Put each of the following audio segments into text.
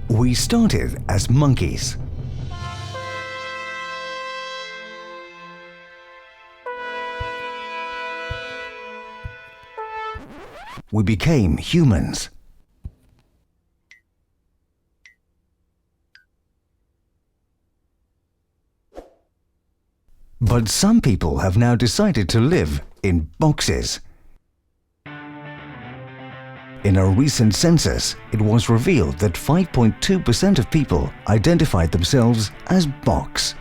We started as monkeys. We became humans. But some people have now decided to live in boxes. In a recent census, it was revealed that 5.2% of people identified themselves as box.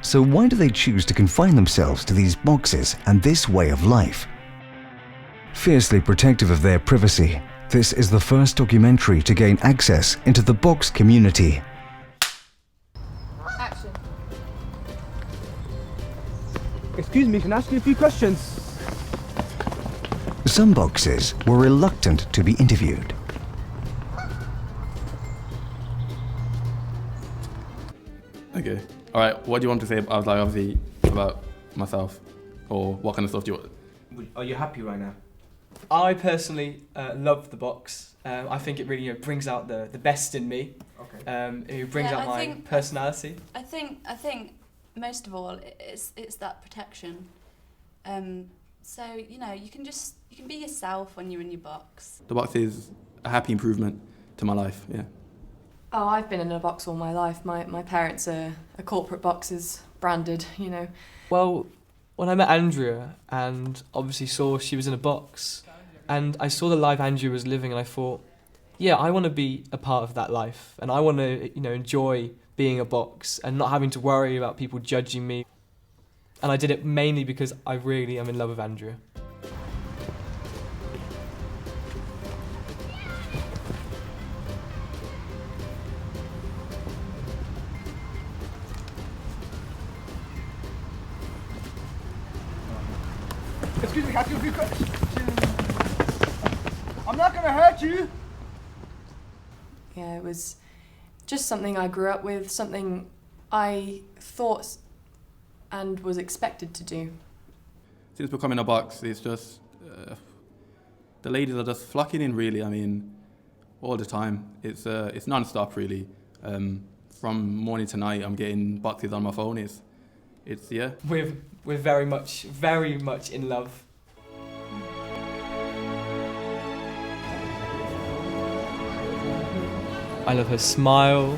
So why do they choose to confine themselves to these boxes and this way of life? Fiercely protective of their privacy, this is the first documentary to gain access into the box community. Action. Excuse me, can I ask you a few questions? Some boxes were reluctant to be interviewed. Okay. All right. What do you want to say about, like, obviously, about myself, or what kind of stuff do you want? Are you happy right now? I personally love the box. I think it really brings out the best in me. Okay. It brings out my personality. I think most of all it's that protection. So you can be yourself when you're in your box. The box is a happy improvement to my life. Yeah. Oh, I've been in a box all my life. My parents are corporate boxes, branded, you know. Well, when I met Andrea and obviously saw she was in a box, and I saw the life Andrea was living, and I thought, yeah, I want to be a part of that life, and I want to, enjoy being a box and not having to worry about people judging me. And I did it mainly because I really am in love with Andrea. Excuse me, can I ask you a few questions? I'm not gonna hurt you! Yeah, it was just something I grew up with, something I thought and was expected to do. Since becoming a box, it's just the ladies are just flocking in. Really, I mean, all the time. It's non-stop, really. From morning to night, I'm getting boxes on my phone. It's yeah. We're very much in love. I love her smile,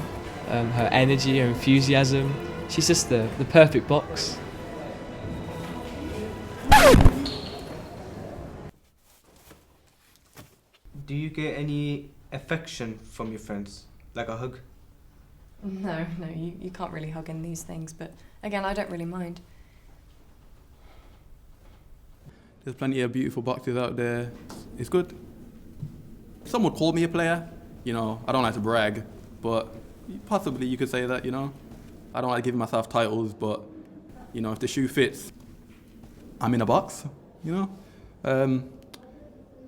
her energy, her enthusiasm. She's just the perfect box. Do you get any affection from your friends? Like a hug? No, you can't really hug in these things, but again, I don't really mind. There's plenty of beautiful boxes out there. It's good. Some would call me a player. I don't like to brag, but possibly you could say that, I don't like giving myself titles, but, if the shoe fits, I'm in a box,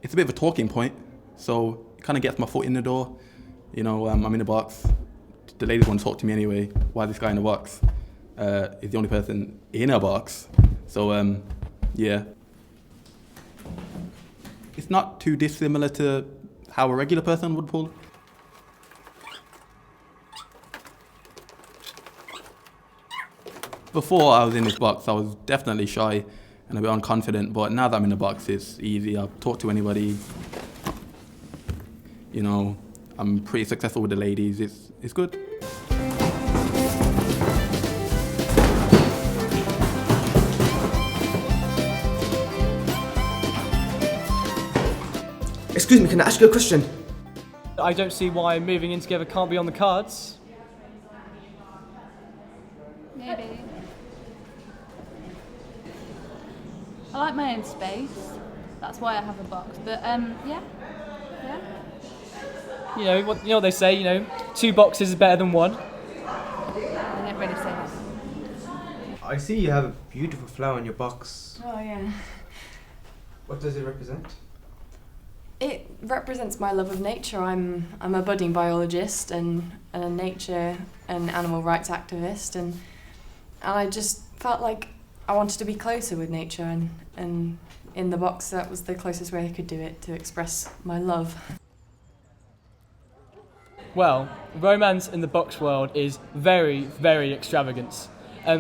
It's a bit of a talking point, so it kind of gets my foot in the door. I'm in a box. The ladies want to talk to me anyway. Why is this guy in a box? He's the only person in a box. So, yeah. It's not too dissimilar to how a regular person would pull. Before I was in this box, I was definitely shy and a bit unconfident, but now that I'm in the box, it's easy. I'll talk to anybody. I'm pretty successful with the ladies. It's good. Excuse me, can I ask you a question? I don't see why moving in together can't be on the cards. Maybe. I like my own space. That's why I have a box. But yeah. You know what they say. 2 boxes is better than 1. I don't really say that. I see you have a beautiful flower in your box. Oh yeah. What does it represent? It represents my love of nature. I'm a budding biologist and a nature and animal rights activist, and I just felt like I wanted to be closer with nature, and in the box that was the closest way I could do it to express my love. Well, romance in the box world is very, very extravagant.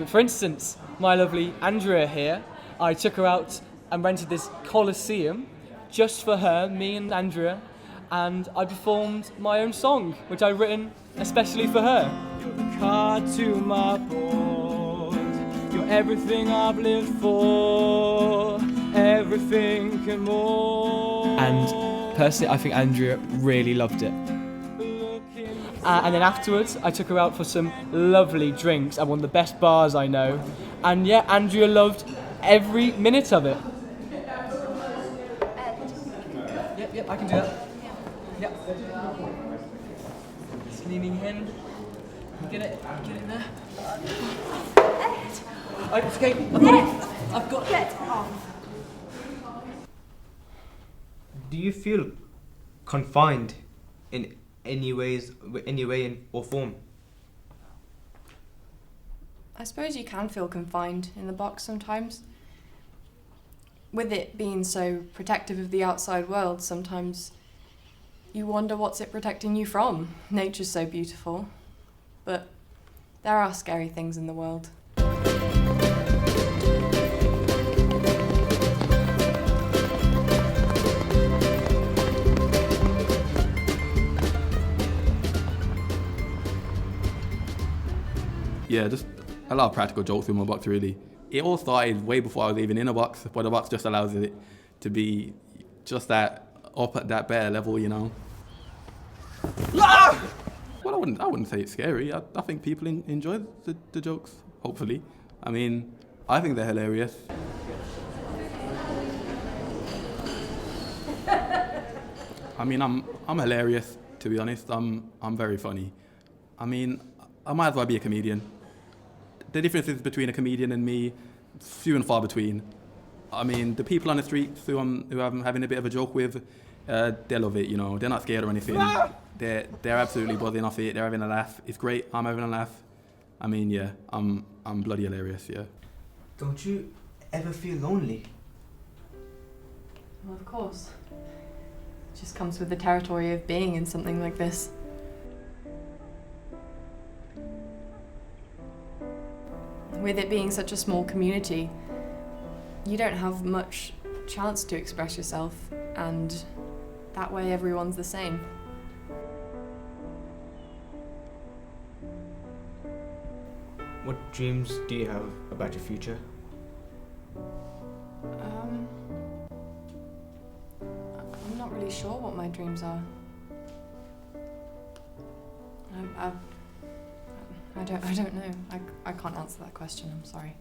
For instance, my lovely Andrea here, I took her out and rented this Coliseum just for her, me and Andrea, and I performed my own song, which I've written especially for her. You're the car to my port, you're everything I've lived for, everything and more. And personally, I think Andrea really loved it. And then afterwards, I took her out for some lovely drinks at one of the best bars I know. And yeah, Andrea loved every minute of it. Yep, I can do that. Yep. Just leaning in. Get it there. It's okay, I've got it. Do you feel confined in any way or form? I suppose you can feel confined in the box sometimes. With it being so protective of the outside world, sometimes you wonder what's it protecting you from. Nature's so beautiful, but there are scary things in the world. Yeah, just a lot of practical jokes in my box, really. It all started way before I was even in a box, but the box just allows it to be just that up at that better level, you know. Well, I wouldn't say it's scary. I think people enjoy the jokes, hopefully. I mean, I think they're hilarious. I mean, I'm hilarious, to be honest. I'm very funny. I mean, I might as well be a comedian. The differences between a comedian and me, few and far between. I mean, the people on the streets who I'm having a bit of a joke with, they love it, you know. They're not scared or anything. They're absolutely buzzing off it. They're having a laugh. It's great. I'm having a laugh. I mean, yeah, I'm bloody hilarious, yeah. Don't you ever feel lonely? Well, of course. It just comes with the territory of being in something like this. With it being such a small community, you don't have much chance to express yourself, and that way everyone's the same. What dreams do you have about your future? I'm not really sure what my dreams are. I don't know. I can't answer that question, I'm sorry.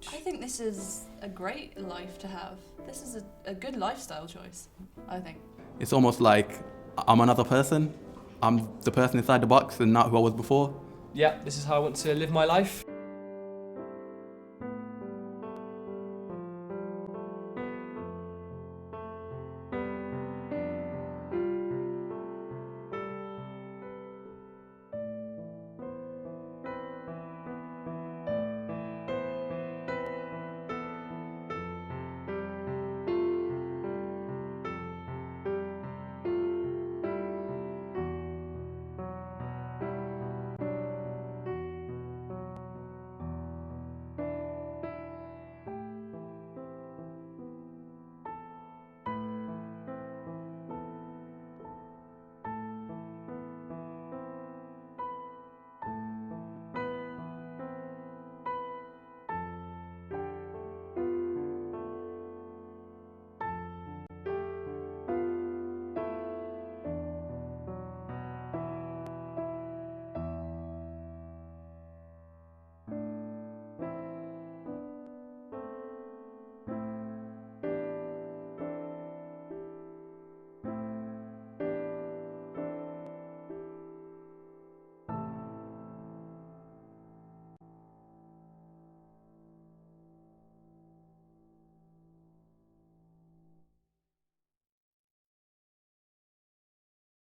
I think this is a great life to have. This is a good lifestyle choice, I think. It's almost like I'm another person. I'm the person inside the box and not who I was before. Yeah, this is how I want to live my life.